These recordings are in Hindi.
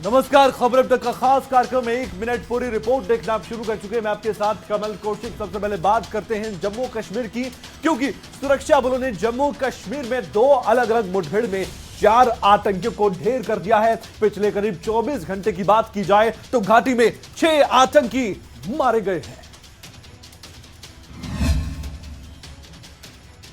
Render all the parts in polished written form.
नमस्कार, खबर अब तक का खास कार्यक्रम में 1 मिनट पूरी रिपोर्ट देखना आप शुरू कर चुके हैं। मैं आपके साथ कमल कौशिक। सबसे पहले बात करते हैं जम्मू कश्मीर की, क्योंकि सुरक्षा बलों ने जम्मू कश्मीर में 2 अलग अलग मुठभेड़ में 4 आतंकियों को ढेर कर दिया है। पिछले करीब 24 घंटे की बात की जाए तो घाटी में 6 आतंकी मारे गए हैं।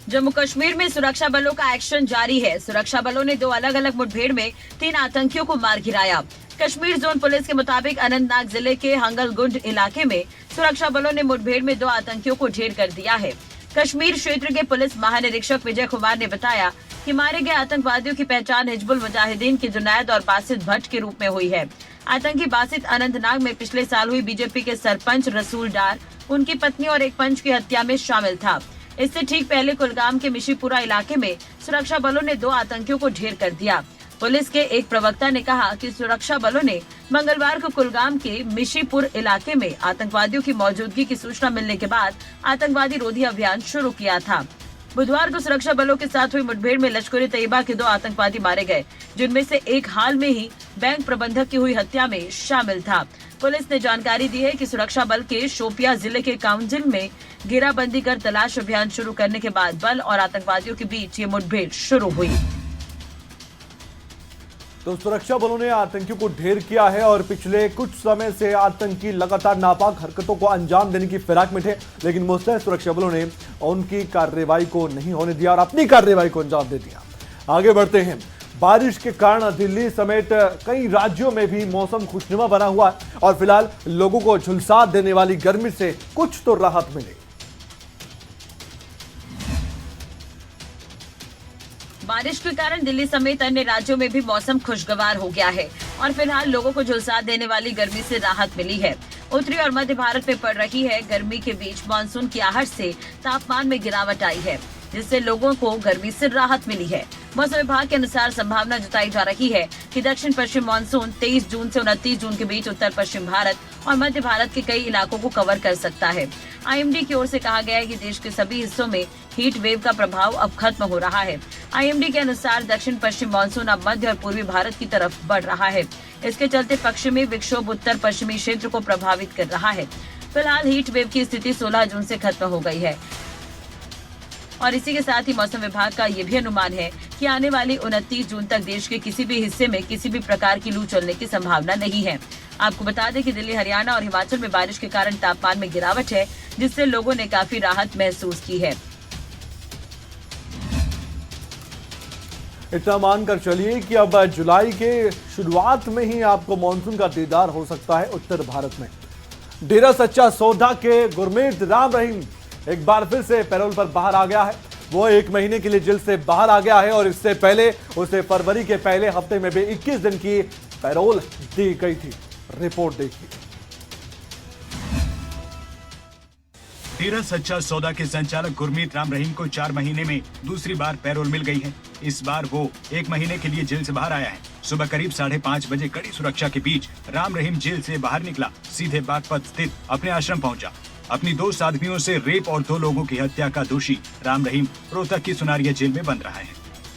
जम्मू कश्मीर में सुरक्षा बलों का एक्शन जारी है। सुरक्षा बलों ने 2 अलग अलग मुठभेड़ में 3 आतंकियों को मार गिराया। कश्मीर जोन पुलिस के मुताबिक अनंतनाग जिले के हंगलगुंड इलाके में सुरक्षा बलों ने मुठभेड़ में 2 आतंकियों को ढेर कर दिया है। कश्मीर क्षेत्र के पुलिस महानिरीक्षक विजय कुमार ने बताया कि मारे गए आतंकवादियों की पहचान हिजबुल मुजाहिदीन के जुनैद और बासित भट्ट के रूप में हुई है। आतंकी बासित अनंतनाग में पिछले साल हुई बीजेपी के सरपंच रसूल डार, उनकी पत्नी और एक पंच की हत्या में शामिल था। इससे ठीक पहले कुलगाम के मिशीपुरा इलाके में सुरक्षा बलों ने 2 आतंकियों को ढेर कर दिया। पुलिस के एक प्रवक्ता ने कहा कि सुरक्षा बलों ने मंगलवार को कुलगाम के मिशीपुर इलाके में आतंकवादियों की मौजूदगी की सूचना मिलने के बाद आतंकवादी रोधी अभियान शुरू किया था। बुधवार को सुरक्षा बलों के साथ हुई मुठभेड़ में लश्कर ए तैयबा के 2 आतंकवादी मारे गए, जिनमें से एक हाल में ही बैंक प्रबंधक की हुई हत्या में शामिल था। पुलिस ने जानकारी दी है कि सुरक्षा बल के शोपिया जिले के काउंसिल में घेराबंदी कर तलाश अभियान शुरू करने के बाद बल और आतंकवादियों के बीच ये मुठभेड़ शुरू हुई। तो सुरक्षा बलों ने आतंकियों को ढेर किया है और पिछले कुछ समय से आतंकी लगातार नापाक हरकतों को अंजाम देने की फिराक में थे, लेकिन मुस्तैद सुरक्षा बलों ने उनकी कार्रवाई को नहीं होने दिया और अपनी कार्रवाई को अंजाम दे दिया। आगे बढ़ते हैं। बारिश के कारण दिल्ली समेत कई राज्यों में भी मौसम खुशनुमा बना हुआ है और फिलहाल लोगों को झुलसा देने वाली गर्मी से कुछ तो राहत मिले। बारिश के कारण दिल्ली समेत अन्य राज्यों में भी मौसम खुशगवार हो गया है और फिलहाल लोगों को झुलसा देने वाली गर्मी से राहत मिली है। उत्तरी और मध्य भारत में पड़ रही है गर्मी के बीच मानसून की आहट से तापमान में गिरावट आई है, जिससे लोगों को गर्मी से राहत मिली है। मौसम विभाग के अनुसार संभावना जताई जा रही है कि दक्षिण पश्चिम मानसून 23 जून से 29 जून के बीच उत्तर पश्चिम भारत और मध्य भारत के कई इलाकों को कवर कर सकता है। आईएमडी की ओर से कहा गया है कि देश के सभी हिस्सों में हीट वेव का प्रभाव अब खत्म हो रहा है। आईएमडी के अनुसार दक्षिण पश्चिम मानसून अब मध्य और पूर्वी भारत की तरफ बढ़ रहा है। इसके चलते पश्चिमी विक्षोभ उत्तर पश्चिमी क्षेत्र को प्रभावित कर रहा है। फिलहाल हीट वेव की स्थिति 16 जून से खत्म हो गई है और इसी के साथ ही मौसम विभाग का ये भी अनुमान है कि आने वाली 29 जून तक देश के किसी भी हिस्से में किसी भी प्रकार की लू चलने की संभावना नहीं है। आपको बता दें कि दिल्ली, हरियाणा और हिमाचल में बारिश के कारण तापमान में गिरावट है, जिससे लोगों ने काफी राहत महसूस की है। इतना मानकर चलिए कि अब जुलाई के शुरुआत में ही आपको मानसून का दीदार हो सकता है उत्तर भारत में। डेरा सच्चा सौदा के गुरमीत राम रहीम एक बार फिर से पैरोल पर बाहर आ गया है। वो 1 महीने के लिए जेल से बाहर आ गया है और इससे पहले उसे फरवरी के पहले हफ्ते में भी 21 दिन की पैरोल दी गई थी। रिपोर्ट देखिए। डेरा सच्चा सौदा के संचालक गुरमीत राम रहीम को 4 महीने में दूसरी बार पैरोल मिल गई है। इस बार वो 1 महीने के लिए जेल से बाहर आया है। सुबह करीब 5:30 बजे कड़ी सुरक्षा के बीच राम रहीम जेल से बाहर निकला, सीधे बागपत स्थित अपने आश्रम पहुंचा। अपनी 2 साध्वियों से रेप और 2 लोगों की हत्या का दोषी राम रहीम रोहतक की सुनारिया जेल में बंद रहा है।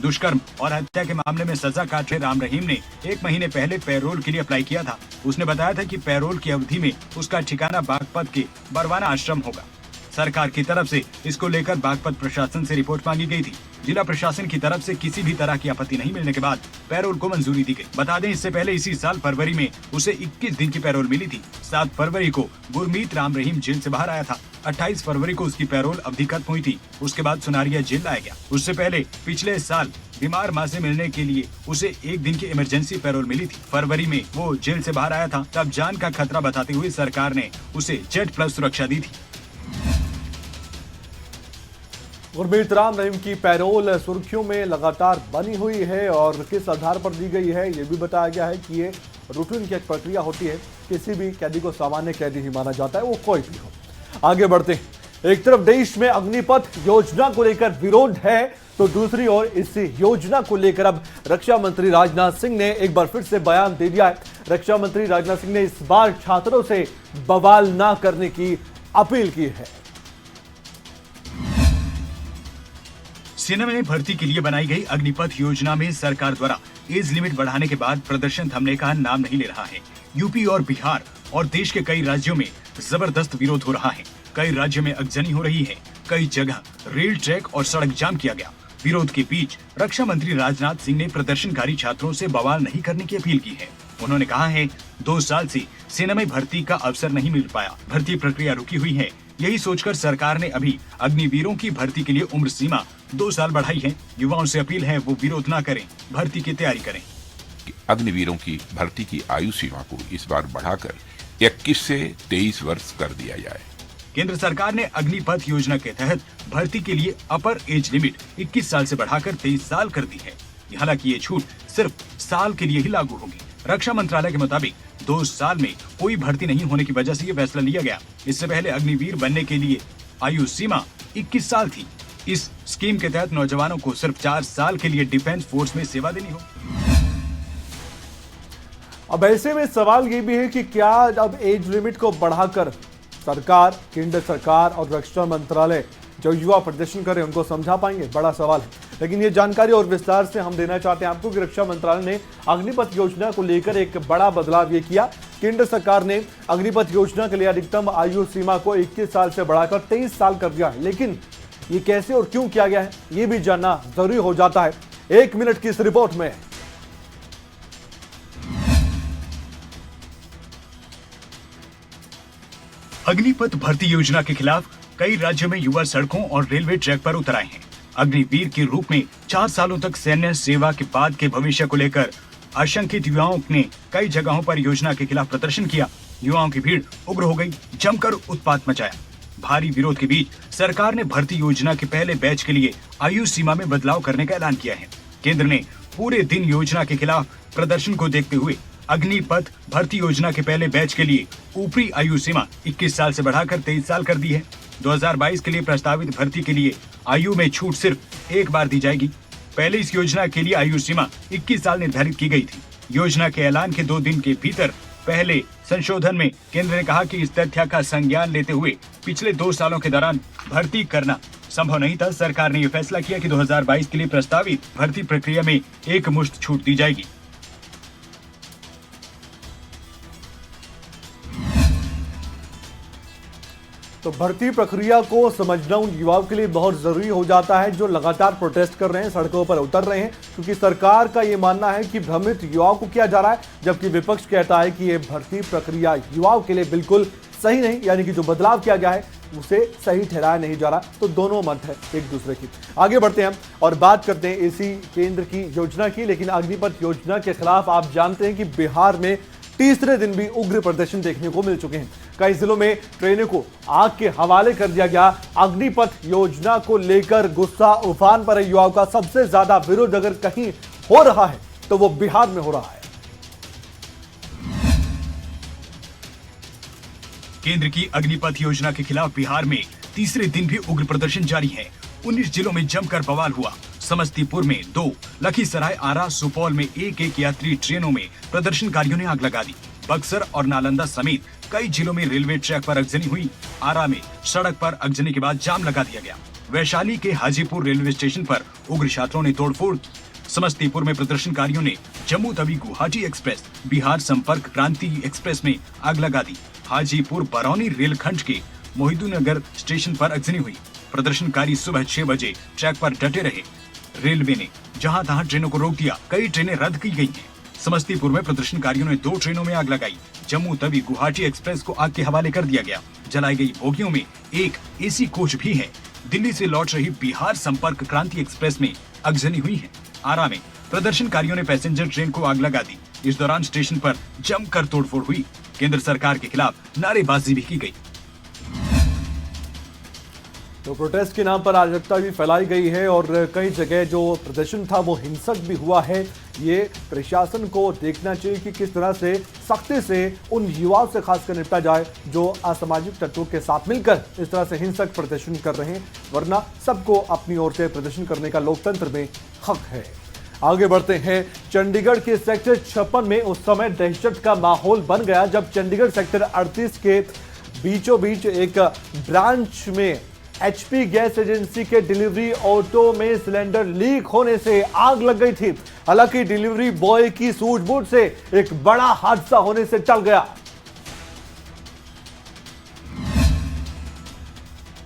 दुष्कर्म और हत्या के मामले में सजा काट रहे राम रहीम ने 1 महीने पहले पैरोल के लिए अप्लाई किया था। उसने बताया था कि पैरोल की अवधि में उसका ठिकाना बागपत के बरवाना आश्रम होगा। सरकार की तरफ से इसको लेकर बागपत प्रशासन से रिपोर्ट मांगी गई थी। जिला प्रशासन की तरफ से किसी भी तरह की आपत्ति नहीं मिलने के बाद पैरोल को मंजूरी दी गई। बता दें, इससे पहले इसी साल फरवरी में उसे 21 दिन की पैरोल मिली थी। 7 फरवरी को गुरमीत राम रहीम जेल से बाहर आया था। 28 फरवरी को उसकी पैरोल अवधि खत्म हुई थी। उसके बाद सुनारिया जेल लाया गया। उससे पहले पिछले साल बीमार मां से मिलने के लिए उसे 1 दिन की इमरजेंसी पैरोल मिली थी। फरवरी में वो जेल से बाहर आया था। तब जान का खतरा बताते हुए सरकार ने उसे Z+ सुरक्षा दी थी। गुरमीत राम रहीम की पैरोल सुर्खियों में लगातार बनी हुई है और किस आधार पर दी गई है ये भी बताया गया है कि ये रूटीन की एक प्रक्रिया होती है। किसी भी कैदी को सामान्य कैदी ही माना जाता है, वो कोई भी हो। आगे बढ़ते हैं। एक तरफ देश में अग्निपथ योजना को लेकर विरोध है, तो दूसरी ओर इस योजना को लेकर अब रक्षा मंत्री राजनाथ सिंह ने एक बार फिर से बयान दे दिया है। रक्षा मंत्री राजनाथ सिंह ने इस बार छात्रों से बवाल ना करने की अपील की है। सेना में भर्ती के लिए बनाई गई अग्निपथ योजना में सरकार द्वारा एज लिमिट बढ़ाने के बाद प्रदर्शन थमने का नाम नहीं ले रहा है। यूपी और बिहार और देश के कई राज्यों में जबरदस्त विरोध हो रहा है। कई राज्यों में आगजनी हो रही है। कई जगह रेल, ट्रैक और सड़क जाम किया गया। विरोध के बीच रक्षा मंत्री राजनाथ सिंह ने प्रदर्शनकारी छात्रों से बवाल नहीं करने की अपील की है। उन्होंने कहा है 2 साल से सेना में भर्ती का अवसर नहीं मिल पाया, भर्ती प्रक्रिया रुकी हुई है। यही सोचकर सरकार ने अभी अग्निवीरों की भर्ती के लिए उम्र सीमा 2 साल बढ़ाई है। युवाओं से अपील है वो विरोध न करें, भर्ती की तैयारी करें। अग्निवीरों की भर्ती की आयु सीमा को इस बार बढ़ाकर 21 से 23 वर्ष कर दिया जाए। केंद्र सरकार ने अग्निपथ योजना के तहत भर्ती के लिए अपर एज लिमिट 21 साल से बढ़ाकर 23 साल कर दी है। हालांकि ये छूट सिर्फ साल के लिए ही लागू होगी। रक्षा मंत्रालय के मुताबिक 2 साल में कोई भर्ती नहीं होने की वजह से ये फैसला लिया गया। इससे पहले अग्निवीर बनने के लिए आयु सीमा 21 साल थी। इस स्कीम के तहत नौजवानों को सिर्फ 4 साल के लिए डिफेंस फोर्स में सेवा देनी हो। अब ऐसे में सवाल ये भी है कि क्या अब एज लिमिट को बढ़ाकर सरकार, केंद्र सरकार और रक्षा मंत्रालय जो युवा प्रदर्शन कर रहे हैं उनको समझा पाएंगे? बड़ा सवाल है। लेकिन ये जानकारी और विस्तार से हम देना चाहते हैं आपको कि रक्षा मंत्रालय ने अग्निपथ योजना को लेकर एक बड़ा बदलाव ये किया। केंद्र सरकार ने अग्निपथ योजना के लिए अधिकतम आयु सीमा को 21 साल से बढ़ाकर 23 साल कर दिया है। लेकिन ये कैसे और क्यों किया गया है ये भी जानना जरूरी हो जाता है। 1 मिनट की इस रिपोर्ट में अग्निपथ भर्ती योजना के खिलाफ कई राज्यों में युवा सड़कों और रेलवे ट्रैक पर उतर आए हैं। अग्निवीर के रूप में 4 सालों तक सैन्य सेवा के बाद के भविष्य को लेकर आशंकित युवाओं ने कई जगहों पर योजना के खिलाफ प्रदर्शन किया। युवाओं की भीड़ उग्र हो गई, जमकर उत्पात मचाया। भारी विरोध के बीच सरकार ने भर्ती योजना के पहले बैच के लिए आयु सीमा में बदलाव करने का ऐलान किया है। केंद्र ने पूरे दिन योजना के खिलाफ प्रदर्शन को देखते हुए अग्निपथ भर्ती योजना के पहले बैच के लिए ऊपरी आयु सीमा 21 साल से बढ़ाकर 23 साल कर दी है। 2022 के लिए प्रस्तावित भर्ती के लिए आयु में छूट सिर्फ एक बार दी जाएगी। पहले इस योजना के लिए आयु सीमा 21 साल निर्धारित की गई थी। योजना के ऐलान के 2 दिन के भीतर पहले संशोधन में केंद्र ने कहा कि इस तथ्य का संज्ञान लेते हुए पिछले 2 सालों के दौरान भर्ती करना संभव नहीं था। सरकार ने यह फैसला किया कि 2022 के लिए प्रस्तावित भर्ती प्रक्रिया में एक मुश्त छूट दी जाएगी। तो भर्ती प्रक्रिया को समझना उन युवाओं के लिए बहुत जरूरी हो जाता है जो लगातार प्रोटेस्ट कर रहे हैं, सड़कों पर उतर रहे हैं, क्योंकि सरकार का ये मानना है कि भ्रमित युवाओं को किया जा रहा है, जबकि विपक्ष कहता है कि ये भर्ती प्रक्रिया युवाओं के लिए बिल्कुल सही नहीं, यानी कि जो बदलाव किया गया है उसे सही ठहराया नहीं जा रहा। तो दोनों मत है एक दूसरे की। आगे बढ़ते हैं और बात करते हैं इसी केंद्र की योजना की। लेकिन अग्निपथ योजना के खिलाफ आप जानते हैं कि बिहार में तीसरे दिन भी उग्र प्रदर्शन देखने को मिल चुके हैं। कई जिलों में ट्रेनों को आग के हवाले कर दिया गया। अग्निपथ योजना को लेकर गुस्सा उफान पर है युवाओं का। सबसे ज्यादा विरोध अगर कहीं हो रहा है तो वो बिहार में हो रहा है। केंद्र की अग्निपथ योजना के खिलाफ बिहार में तीसरे दिन भी उग्र प्रदर्शन जारी है। 19 जिलों में जमकर बवाल हुआ। समस्तीपुर में 2, लखीसराय, आरा, सुपौल में 1-1 यात्री ट्रेनों में प्रदर्शनकारियों ने आग लगा दी। बक्सर और नालंदा समेत कई जिलों में रेलवे ट्रैक पर आगजनी हुई। आरा में सड़क पर आगजनी के बाद जाम लगा दिया गया। वैशाली के हाजीपुर रेलवे स्टेशन पर उग्र छात्रों ने तोड़फोड़ की। समस्तीपुर में प्रदर्शनकारियों ने जम्मू तवी गुवाहाटी एक्सप्रेस, बिहार संपर्क क्रांति एक्सप्रेस में आग लगा दी। हाजीपुर बरौनी रेलखंड के मोहिदुनगर स्टेशन पर आगजनी हुई। प्रदर्शनकारी सुबह 6 बजे ट्रैक पर डटे रहे। रेलवे ने जहां तहां ट्रेनों को रोक दिया। कई ट्रेनें रद्द की गई हैं। समस्तीपुर में प्रदर्शनकारियों ने 2 ट्रेनों में आग लगाई। जम्मू तवी गुवाहाटी एक्सप्रेस को आग के हवाले कर दिया गया। जलाई गई बोगियों में एक एसी कोच भी है। दिल्ली से लौट रही बिहार संपर्क क्रांति एक्सप्रेस में आगजनी हुई है। आरा में प्रदर्शनकारियों ने पैसेंजर ट्रेन को आग लगा दी। इस दौरान स्टेशन पर जमकर तोड़फोड़ हुई। केंद्र सरकार के खिलाफ नारेबाजी भी की गई। तो प्रोटेस्ट के नाम पर अराजकता भी फैलाई गई है और कई जगह जो प्रदर्शन था वो हिंसक भी हुआ है। ये प्रशासन को देखना चाहिए कि किस तरह से सख्ती से उन युवाओं से खासकर निपटा जाए जो असामाजिक तत्वों के साथ मिलकर इस तरह से हिंसक प्रदर्शन कर रहे हैं, वरना सबको अपनी ओर से प्रदर्शन करने का लोकतंत्र में हक है। आगे बढ़ते हैं। चंडीगढ़ के सेक्टर 56 में उस समय दहशत का माहौल बन गया जब चंडीगढ़ सेक्टर 38 के बीचों बीच एक ब्रांच में एचपी गैस एजेंसी के डिलीवरी ऑटो में सिलेंडर लीक होने से आग लग गई थी। हालांकि डिलीवरी बॉय की सूझबूझ से एक बड़ा हादसा होने से टल गया।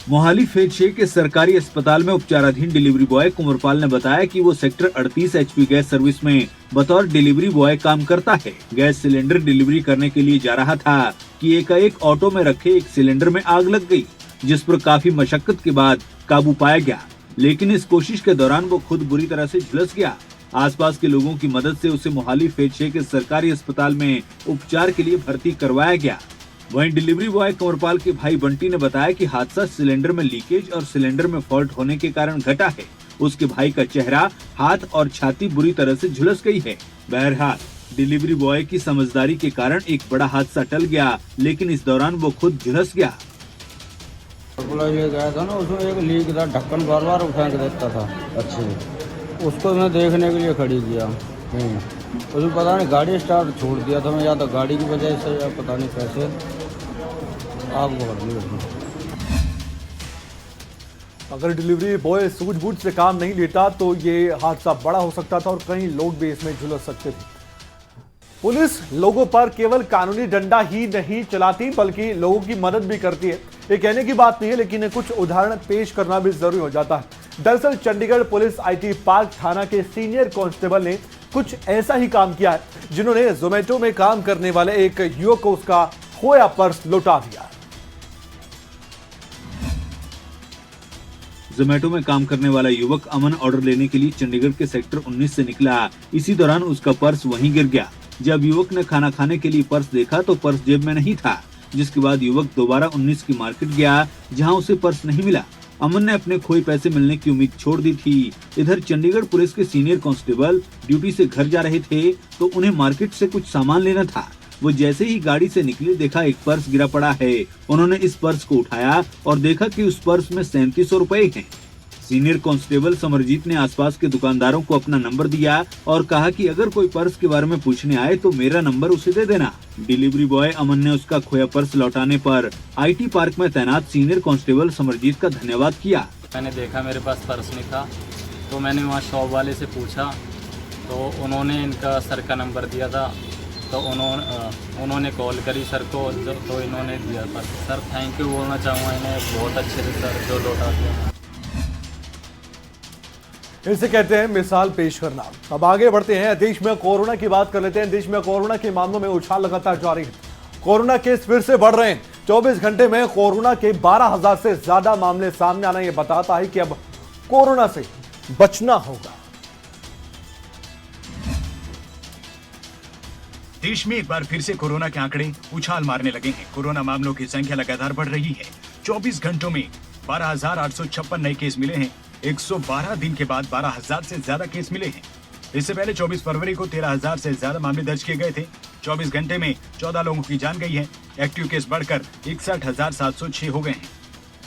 मोहाली फेज 6 के सरकारी अस्पताल में उपचाराधीन डिलीवरी बॉय कुंवरपाल ने बताया कि वो सेक्टर 38 एचपी गैस सर्विस में बतौर डिलीवरी बॉय काम करता है। गैस सिलेंडर डिलीवरी करने के लिए जा रहा था कि एकाएक ऑटो में रखे एक सिलेंडर में आग लग गई, जिस पर काफी मशक्कत के बाद काबू पाया गया, लेकिन इस कोशिश के दौरान वो खुद बुरी तरह से झुलस गया। आसपास के लोगों की मदद से उसे मोहाली फेज 6 के सरकारी अस्पताल में उपचार के लिए भर्ती करवाया गया। वहीं डिलीवरी बॉय कुंवरपाल के भाई बंटी ने बताया कि हादसा सिलेंडर में लीकेज और सिलेंडर में फॉल्ट होने के कारण घटा है। उसके भाई का चेहरा, हाथ और छाती बुरी तरह से झुलस गई है। बहरहाल डिलीवरी बॉय की समझदारी के कारण एक बड़ा हादसा टल गया, लेकिन इस दौरान वो खुद झुलस गया। ये गया था ना, उसमें एक लीक था, ढक्कन बार बार फेंक देता था। अच्छा, उसको मैं देखने के लिए खड़ी किया। उसमें पता नहीं गाड़ी स्टार्ट छोड़ दिया था मैं, या तो गाड़ी की वजह से या पता नहीं कैसे आग पकड़ ली उसमें। अगर डिलीवरी बॉय सूझबूझ से काम नहीं लेता तो ये हादसा बड़ा हो सकता था और कई लोग भी इसमें झुलस सकते थे। पुलिस लोगों पर केवल कानूनी डंडा ही नहीं चलाती बल्कि लोगों की मदद भी करती है। ये कहने की बात नहीं है, लेकिन कुछ उदाहरण पेश करना भी जरूरी हो जाता है। दरअसल चंडीगढ़ पुलिस आईटी पार्क थाना के सीनियर कांस्टेबल ने कुछ ऐसा ही काम किया है, जिन्होंने जोमेटो में काम करने वाले एक युवक को उसका खोया पर्स लौटा दिया। जोमेटो में काम करने वाला युवक अमन ऑर्डर लेने के लिए चंडीगढ़ के सेक्टर 19 से निकला। इसी दौरान उसका पर्स वहीं गिर गया। जब युवक ने खाना खाने के लिए पर्स देखा तो पर्स जेब में नहीं था, जिसके बाद युवक दोबारा 19 की मार्केट गया, जहां उसे पर्स नहीं मिला। अमन ने अपने खोए पैसे मिलने की उम्मीद छोड़ दी थी। इधर चंडीगढ़ पुलिस के सीनियर कांस्टेबल ड्यूटी से घर जा रहे थे तो उन्हें मार्केट से कुछ सामान लेना था। वो जैसे ही गाड़ी से निकले देखा एक पर्स गिरा पड़ा है। उन्होंने इस पर्स को उठाया और देखा कि उस पर्स में 3700 रुपए हैं। सीनियर कांस्टेबल समरजीत ने आसपास के दुकानदारों को अपना नंबर दिया और कहा कि अगर कोई पर्स के बारे में पूछने आए तो मेरा नंबर उसे दे देना। डिलीवरी बॉय अमन ने उसका खोया पर्स लौटाने पर आईटी पार्क में तैनात सीनियर कांस्टेबल समरजीत का धन्यवाद किया। मैंने देखा मेरे पास पर्स नहीं था तो मैंने वहाँ शॉप वाले से पूछा तो उन्होंने इनका सर का नंबर दिया था, तो उन्होंने कॉल करी सर को तो इन्होंने दिया पर्स। सर थैंक यू बोलना चाहूँगा इन्हें, बहुत अच्छे से सर जो लौटा दिया। इसे कहते हैं मिसाल पेश करना। अब आगे बढ़ते हैं, देश में कोरोना की बात कर लेते हैं। देश में कोरोना के मामलों में उछाल लगातार जारी है। कोरोना केस फिर से बढ़ रहे हैं। 24 घंटे में कोरोना के 12,000 से ज्यादा मामले सामने आना यह बताता है कि अब कोरोना से बचना होगा। देश में एक बार फिर से कोरोना के आंकड़े उछाल मारने लगे हैं। कोरोना मामलों की संख्या लगातार बढ़ रही है। 24 घंटों में 12,856 नए केस मिले हैं। 112 दिन के बाद 12,000 से ज्यादा केस मिले हैं। इससे पहले 24 फरवरी को 13,000 से ज्यादा मामले दर्ज किए गए थे। 24 घंटे में 14 लोगों की जान गई है। एक्टिव केस बढ़कर 61,706 हो गए हैं।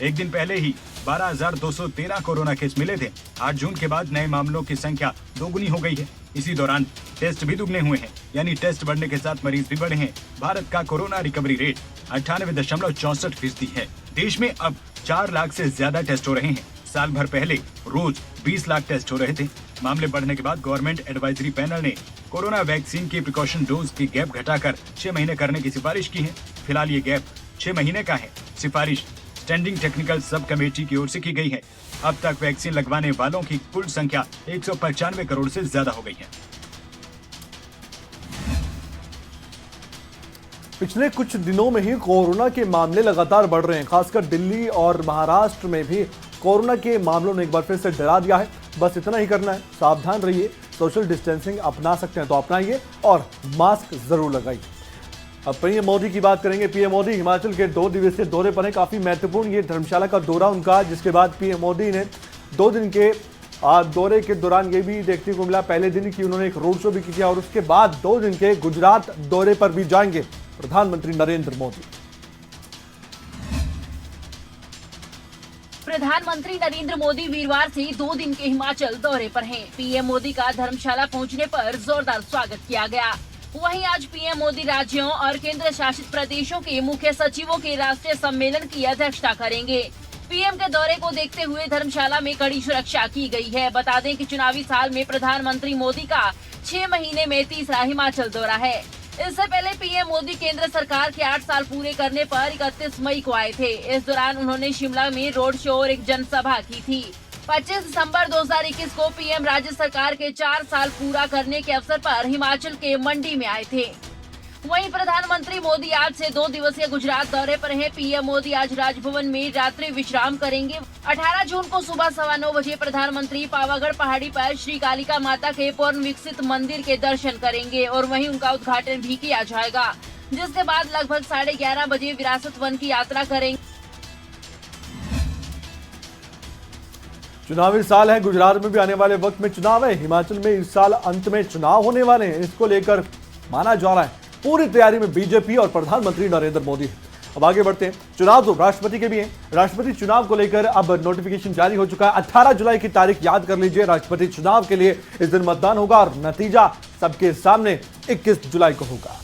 एक दिन पहले ही 12,213 कोरोना केस मिले थे। 8 जून के बाद नए मामलों की संख्या दोगुनी हो गई है। इसी दौरान टेस्ट भी दुगने हुए हैं, यानी टेस्ट बढ़ने के साथ मरीज भी बढ़े हैं। भारत का कोरोना रिकवरी रेट 98.64% है। देश में अब 4 लाख से ज्यादा टेस्ट हो रहे हैं। साल भर पहले रोज 20 लाख टेस्ट हो रहे थे। मामले बढ़ने के बाद गवर्नमेंट एडवाइजरी पैनल ने कोरोना वैक्सीन की प्रिकॉशन डोज की गैप घटाकर 6 महीने करने की सिफारिश की है। फिलहाल ये गैप 6 महीने का है। सिफारिश स्टैंडिंग टेक्निकल सब कमेटी की ओर से की गई है। अब तक वैक्सीन लगवाने वालों की कुल संख्या 195 करोड़ से ज्यादा हो गई है। पिछले कुछ दिनों में ही कोरोना के मामले लगातार बढ़ रहे हैं। खासकर दिल्ली और महाराष्ट्र में भी कोरोना के मामलों ने एक बार फिर से डरा दिया है। बस इतना ही करना है, सावधान रहिए, सोशल डिस्टेंसिंग अपना सकते हैं तो अपनाइए और मास्क जरूर लगाइए। अब पीएम मोदी की बात करेंगे। पीएम मोदी हिमाचल के 2 दिवसीय दौरे पर है। काफी महत्वपूर्ण ये धर्मशाला का दौरा उनका, जिसके बाद पीएम मोदी ने 2 दिन के दौरे के दौरान ये भी देखने को मिला, पहले दिन की उन्होंने एक रोड शो भी किया और उसके बाद 2 दिन के गुजरात दौरे पर भी जाएंगे प्रधानमंत्री नरेंद्र मोदी। प्रधानमंत्री नरेंद्र मोदी वीरवार से 2 दिन के हिमाचल दौरे पर हैं। पीएम मोदी का धर्मशाला पहुंचने पर जोरदार स्वागत किया गया। वहीं आज पीएम मोदी राज्यों और केंद्र शासित प्रदेशों के मुख्य सचिवों के राष्ट्रीय सम्मेलन की अध्यक्षता करेंगे। पीएम के दौरे को देखते हुए धर्मशाला में कड़ी सुरक्षा की गई है। बता दें कि चुनावी साल में प्रधानमंत्री मोदी का 6 महीने में तीसरा हिमाचल दौरा है। इससे पहले पीएम मोदी केंद्र सरकार के 8 साल पूरे करने पर 31 मई को आए थे। इस दौरान उन्होंने शिमला में रोड शो और एक जनसभा की थी। 25 दिसंबर 2021 को पीएम राज्य सरकार के 4 साल पूरा करने के अवसर पर हिमाचल के मंडी में आए थे। वहीं प्रधानमंत्री मोदी आज से 2 दिवसीय गुजरात दौरे पर हैं। पीएम मोदी आज राजभवन में रात्रि विश्राम करेंगे। 18 जून को सुबह 9:15 बजे प्रधानमंत्री पावागढ़ पहाड़ी पर श्री कालिका माता के पूर्ण विकसित मंदिर के दर्शन करेंगे और वहीं उनका उद्घाटन भी किया जाएगा, जिसके बाद लगभग 11:30 बजे विरासत वन की यात्रा करेंगे। चुनावी साल है, गुजरात में भी आने वाले वक्त में चुनाव है। हिमाचल में इस साल अंत में चुनाव होने वाले हैं। इसको लेकर माना जा रहा है पूरी तैयारी में बीजेपी और प्रधानमंत्री नरेंद्र मोदी है। अब आगे बढ़ते हैं। चुनाव तो राष्ट्रपति के भी हैं। राष्ट्रपति चुनाव को लेकर अब नोटिफिकेशन जारी हो चुका है। 18 जुलाई की तारीख याद कर लीजिए। राष्ट्रपति चुनाव के लिए इस दिन मतदान होगा और नतीजा सबके सामने 21 जुलाई को होगा।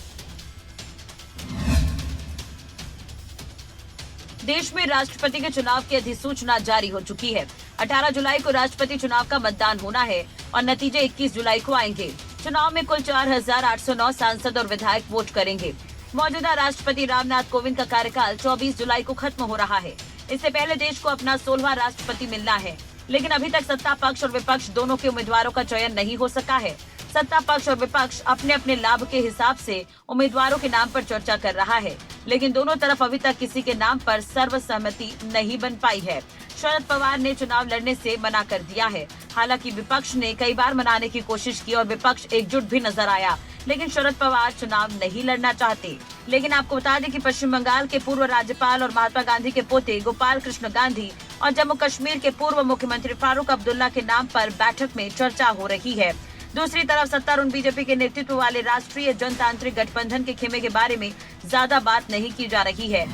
देश में राष्ट्रपति के चुनाव की अधिसूचना जारी हो चुकी है। 18 जुलाई को राष्ट्रपति चुनाव का मतदान होना है और नतीजे 21 जुलाई को आएंगे। चुनाव में कुल 4,809 सांसद और विधायक वोट करेंगे। मौजूदा राष्ट्रपति रामनाथ कोविंद का कार्यकाल 24 जुलाई को खत्म हो रहा है। इससे पहले देश को अपना 16वां राष्ट्रपति मिलना है, लेकिन अभी तक सत्ता पक्ष और विपक्ष दोनों के उम्मीदवारों का चयन नहीं हो सका है। सत्ता पक्ष और विपक्ष अपने अपने लाभ के हिसाब से उम्मीदवारों के नाम पर चर्चा कर रहा है, लेकिन दोनों तरफ अभी तक किसी के नाम पर सर्वसम्मति नहीं बन पाई है। शरद पवार ने चुनाव लड़ने से मना कर दिया है। हालांकि विपक्ष ने कई बार मनाने की कोशिश की और विपक्ष एकजुट भी नजर आया, लेकिन शरद पवार चुनाव नहीं लड़ना चाहते। लेकिन आपको बता दें कि पश्चिम बंगाल के पूर्व राज्यपाल और महात्मा गांधी के पोते गोपाल कृष्ण गांधी और जम्मू कश्मीर के पूर्व मुख्यमंत्री फारूक अब्दुल्ला के नाम पर बैठक में चर्चा हो रही है। दूसरी तरफ सत्तारूढ़ बीजेपी के नेतृत्व वाले राष्ट्रीय जनतांत्रिक गठबंधन के खेमे के बारे में ज्यादा बात नहीं की जा रही है।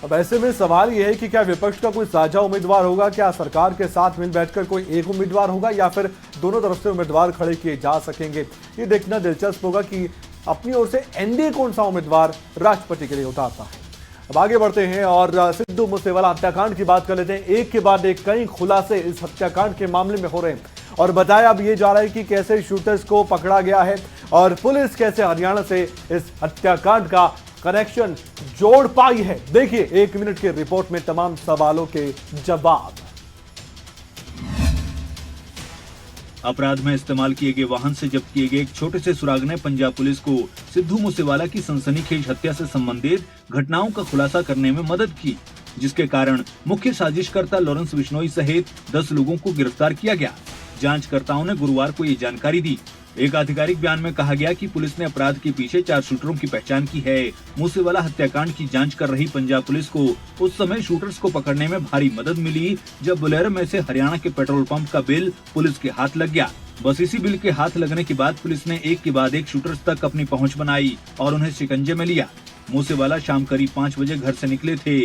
अब ऐसे में सवाल यह है कि क्या विपक्ष का कोई साझा उम्मीदवार होगा? क्या सरकार के साथ मिल बैठकर कोई एक उम्मीदवार होगा या फिर दोनों तरफ से उम्मीदवार खड़े किए जा सकेंगे? ये देखना दिलचस्प होगा कि अपनी ओर से एनडीए कौन सा उम्मीदवार राष्ट्रपति के लिए उतारता है। अब आगे बढ़ते हैं और सिद्धू मूसेवाला हत्याकांड की बात कर लेते हैं। एक के बाद एक कई खुलासे इस हत्याकांड के मामले में हो रहे हैं और बताया अब ये जा रहा है कि कैसे शूटर्स को पकड़ा गया है और पुलिस कैसे हरियाणा से इस हत्याकांड का कनेक्शन जोड़ पाई है। देखिए 1 मिनट की रिपोर्ट में तमाम सवालों के जवाब। अपराध में इस्तेमाल किए गए वाहन से जब्त किए गए एक छोटे से सुराग ने पंजाब पुलिस को सिद्धू मूसेवाला की सनसनीखेज हत्या से संबंधित घटनाओं का खुलासा करने में मदद की, जिसके कारण मुख्य साजिशकर्ता लॉरेंस बिश्नोई सहित 10 लोगों को गिरफ्तार किया गया। जांचकर्ताओं ने गुरुवार को ये जानकारी दी। एक आधिकारिक बयान में कहा गया कि पुलिस ने अपराध के पीछे 4 शूटरों की पहचान की है। मूसेवाला हत्याकांड की जांच कर रही पंजाब पुलिस को उस समय शूटर्स को पकड़ने में भारी मदद मिली जब बुलेरो में से हरियाणा के पेट्रोल पंप का बिल पुलिस के हाथ लग गया। बस इसी बिल के हाथ लगने के बाद पुलिस ने एक के बाद एक शूटर्स तक अपनी पहुंच बनाई और उन्हें शिकंजे में लिया। मूसेवाला शाम करीब 5 बजे घर से निकले थे।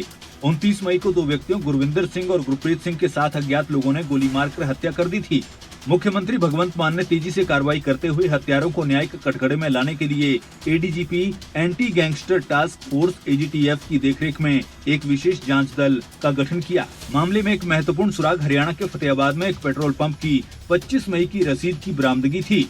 29 मई को 2 व्यक्तियों गुरविंदर सिंह और गुरप्रीत सिंह के साथ अज्ञात लोगों ने गोली मारकर हत्या कर दी थी। मुख्यमंत्री भगवंत मान ने तेजी से कार्रवाई करते हुए हत्यारों को न्यायिक कटघरे में लाने के लिए ADGP anti gangster task force AGTF की देखरेख में एक विशेष जांच दल का गठन किया। मामले में एक महत्वपूर्ण सुराग हरियाणा के फतेहाबाद में एक पेट्रोल पंप की 25 मई की रसीद की बरामदगी थी।